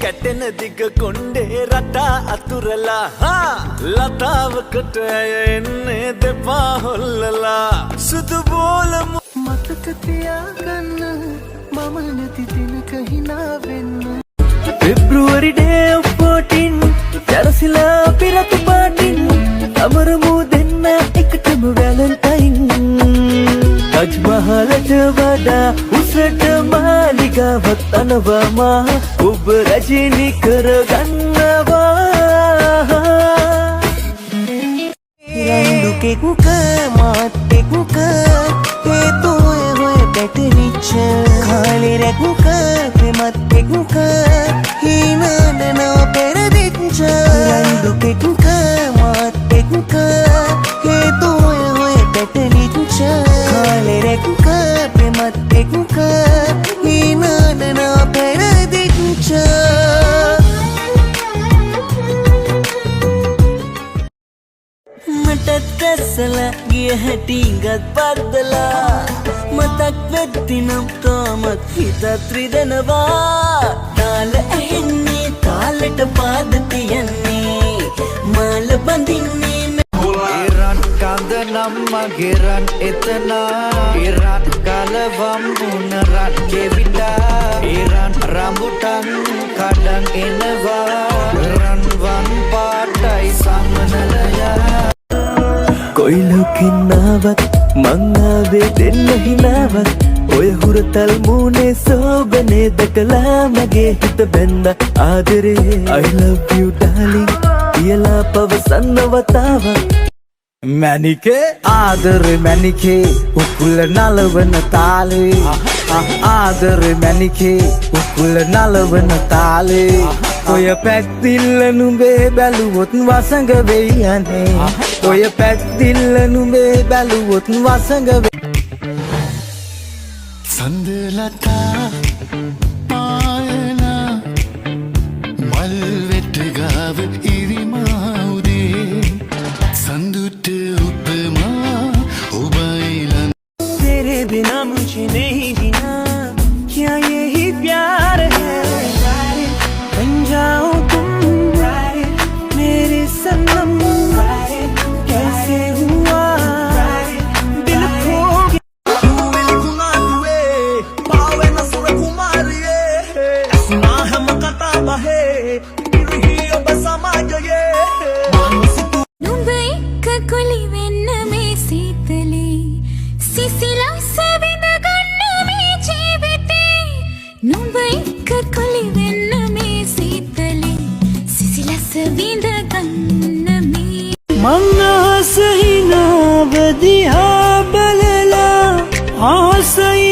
කැටෙන දිග කොණ්ඩේ රටා අතුරලා ලතාවකට එන්නේ දෙපා හොල්ලලා සුදු බෝල මතක තියාගන්න මම නැති දිනක hina වෙන්න February day of 14 ජරසිලා පිරතු පාටින් අමරමු දෙන්න එකටම වැලන්ටයින් Taj Mahalට වඩා උසට මාලිගාවක් තනවමා ඔබ රජිනි කරගන්නවා රණ්ඩුකෙක්ක මාත්තෙක්ක හේතුය හොය පැටලිච්ච කාලෙරැක්ක ප්‍රමත්තෙක්ක හීනදනව පෙරදිච්ච රණ්ඩුකෙක්ක මාත්තෙක්ක හේතුය හොය පැටලිච්ච කාලෙරැක්ක ප්‍රමත්තෙක්ක හීනදනව පෙරදිච්ච මටත්ැස්සලා ගිය හැටිගත් පද්දලා මතක් වෙද්දිනම් තාමත් හිතත් රිදෙනවා තාල ඇහෙන්නේ තාලට පාද තියන්නේ මාල බඳින්නේ ඉරන් කඳ නම් මගේ රන් එතනා ඉරන් කලවම් වුණ රන් කෙවිලා ඉරන් රඹුටන් කඩන් එනවා රන් වන් පාටයි සමනලයා කොයි ලෝකෙන්නාවත් මං ආවේ දෙන්න හිනාවක් ඔය හුරතල් මූනේ සෝබනේ දැකලා මගේ හිත බැන්ද ආදරේ I love you darling කියලා පවසන්න වතාවක් මැනිකේ ආදරේ මැනිකේ උකුල නලවන තාලේ ආදරේ මැනිකේ උකුල නලවන තාලේ ඔය පැත්තිල්ල නුඹේ බැලුවොත් වසඟ වෙයි අනේ ඔය පැත්තිල්ල නුඹේ බැලුවොත් වසඟ වෙයි සඳලතා පායනා මල් වෙට ගාව ඉරිමාඋදේ संदूट उपमा उबाइला तेरे बिना मुझे नहीं जीना क्या यही प्यार है बन जाओ तुम मेरे सनम कैसे हुआ दिल खो मंगा सही ना बदिया बलला हाँ सही